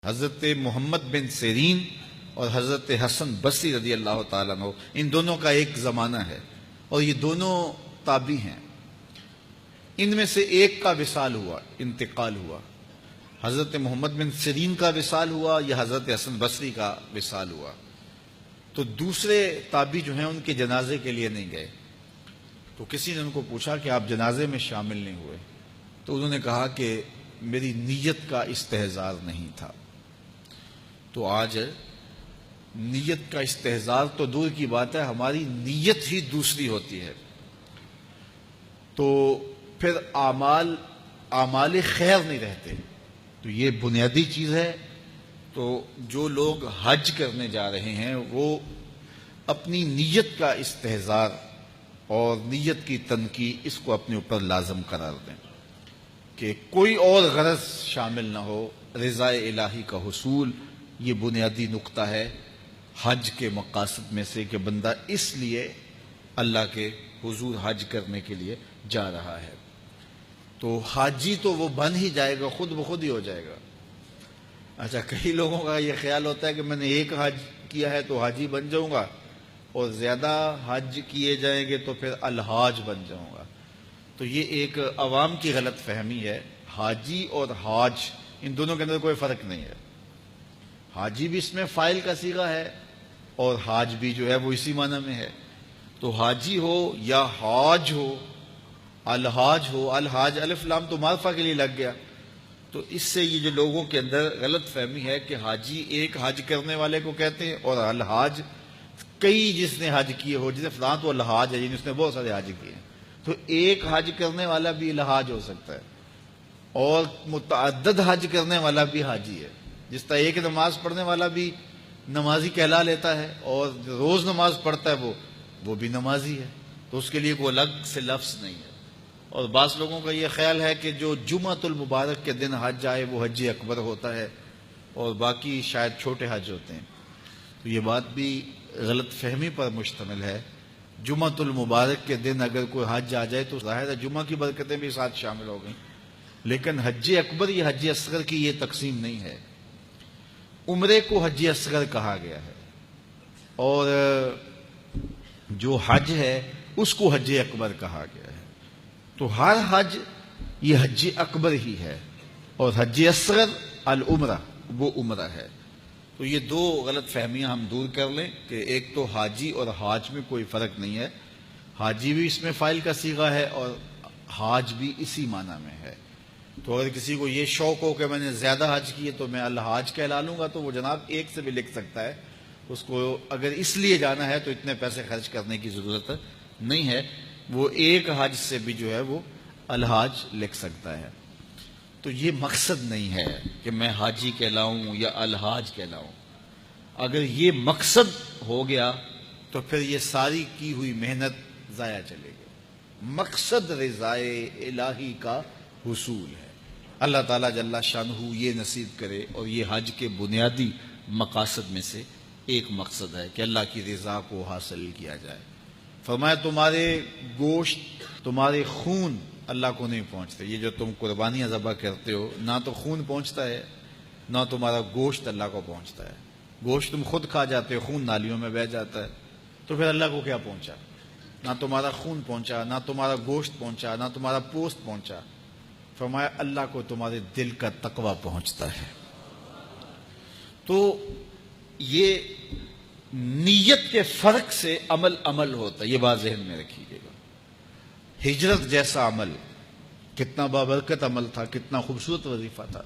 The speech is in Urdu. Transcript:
حضرت محمد بن سیرین اور حضرت حسن بصری رضی اللہ تعالیٰ عنہ، ان دونوں کا ایک زمانہ ہے اور یہ دونوں تابعی ہیں۔ ان میں سے ایک کا وصال ہوا، انتقال ہوا، حضرت محمد بن سیرین کا وصال ہوا یا حضرت حسن بصری کا وصال ہوا، تو دوسرے تابعی جو ہیں ان کے جنازے کے لیے نہیں گئے۔ تو کسی نے ان کو پوچھا کہ آپ جنازے میں شامل نہیں ہوئے، تو انہوں نے کہا کہ میری نیت کا استحضار نہیں تھا۔ تو آج نیت کا استحضار تو دور کی بات ہے، ہماری نیت ہی دوسری ہوتی ہے، تو پھر اعمال خیر نہیں رہتے۔ تو یہ بنیادی چیز ہے۔ تو جو لوگ حج کرنے جا رہے ہیں وہ اپنی نیت کا استحضار اور نیت کی تنقیح اس کو اپنے اوپر لازم قرار دیں کہ کوئی اور غرض شامل نہ ہو، رضا الہی کا حصول یہ بنیادی نقطہ ہے حج کے مقاصد میں سے، کہ بندہ اس لیے اللہ کے حضور حج کرنے کے لیے جا رہا ہے۔ تو حاجی تو وہ بن ہی جائے گا، خود بخود ہی ہو جائے گا۔ اچھا، کئی لوگوں کا یہ خیال ہوتا ہے کہ میں نے ایک حج کیا ہے تو حاجی بن جاؤں گا، اور زیادہ حج کیے جائیں گے تو پھر الحاج بن جاؤں گا۔ تو یہ ایک عوام کی غلط فہمی ہے۔ حاجی اور حاج ان دونوں کے اندر کوئی فرق نہیں ہے۔ حاجی بھی اس میں فاعل کا صیغہ ہے اور حاج بھی جو ہے وہ اسی معنی میں ہے۔ تو حاجی ہو یا حاج ہو، الحاج ہو، الحاج الف لام تو معرفہ کے لیے لگ گیا۔ تو اس سے یہ جو لوگوں کے اندر غلط فہمی ہے کہ حاجی ایک حج کرنے والے کو کہتے ہیں اور الحاج کئی جس نے حج کیے ہو، جیسے فلاں تو الحاج ہے، جس نے بہت سارے حج کیے ہیں۔ تو ایک حج کرنے والا بھی الحاج ہو سکتا ہے اور متعدد حج کرنے والا بھی حاجی ہے۔ جس طرح ایک نماز پڑھنے والا بھی نمازی کہلا لیتا ہے اور روز نماز پڑھتا ہے وہ بھی نمازی ہے، تو اس کے لیے کوئی الگ سے لفظ نہیں ہے۔ اور بعض لوگوں کا یہ خیال ہے کہ جو جمعۃ المبارک کے دن حج آئے وہ حج اکبر ہوتا ہے اور باقی شاید چھوٹے حج ہوتے ہیں۔ تو یہ بات بھی غلط فہمی پر مشتمل ہے۔ جمعۃ المبارک کے دن اگر کوئی حج آ جائے تو ظاہر ہے جمعہ کی برکتیں بھی ساتھ شامل ہو گئیں، لیکن حج اکبر یا حج اصغر کی یہ تقسیم نہیں ہے۔ عمرے کو حج اصغر کہا گیا ہے اور جو حج ہے اس کو حج اکبر کہا گیا ہے۔ تو ہر حج یہ حج اکبر ہی ہے اور حج اصغر العمرہ وہ عمرہ ہے۔ تو یہ دو غلط فہمیاں ہم دور کر لیں کہ ایک تو حاجی اور حاج میں کوئی فرق نہیں ہے، حاجی بھی اس میں فاعل کا صیغہ ہے اور حاج بھی اسی معنی میں ہے۔ تو اگر کسی کو یہ شوق ہو کہ میں نے زیادہ حج کیے تو میں الحاج کہلا لوں گا، تو وہ جناب ایک سے بھی لکھ سکتا ہے۔ اس کو اگر اس لیے جانا ہے تو اتنے پیسے خرچ کرنے کی ضرورت نہیں ہے، وہ ایک حج سے بھی جو ہے وہ الحاج لکھ سکتا ہے۔ تو یہ مقصد نہیں ہے کہ میں حاجی کہلاؤں یا الحاج کہلاؤں۔ اگر یہ مقصد ہو گیا تو پھر یہ ساری کی ہوئی محنت ضائع چلے گی۔ مقصد رضائے الہی کا حصول ہے۔ اللہ تعالیٰ جل شانہ یہ نصیب کرے، اور یہ حج کے بنیادی مقاصد میں سے ایک مقصد ہے کہ اللہ کی رضا کو حاصل کیا جائے۔ فرمایا تمہارے گوشت، تمہارے خون اللہ کو نہیں پہنچتے۔ یہ جو تم قربانیاں ذبح کرتے ہو، نہ تو خون پہنچتا ہے نہ تمہارا گوشت اللہ کو پہنچتا ہے۔ گوشت تم خود کھا جاتے ہو، خون نالیوں میں بہہ جاتا ہے، تو پھر اللہ کو کیا پہنچا؟ نہ تمہارا خون پہنچا، نہ تمہارا گوشت پہنچا، نہ تمہارا پوست پہنچا۔ فرمایا اللہ کو تمہارے دل کا تقوی پہنچتا ہے۔ تو یہ نیت کے فرق سے عمل ہوتا ہے، یہ بات ذہن میں رکھیے گا۔ ہجرت جیسا عمل کتنا بابرکت عمل تھا، کتنا خوبصورت وظیفہ تھا،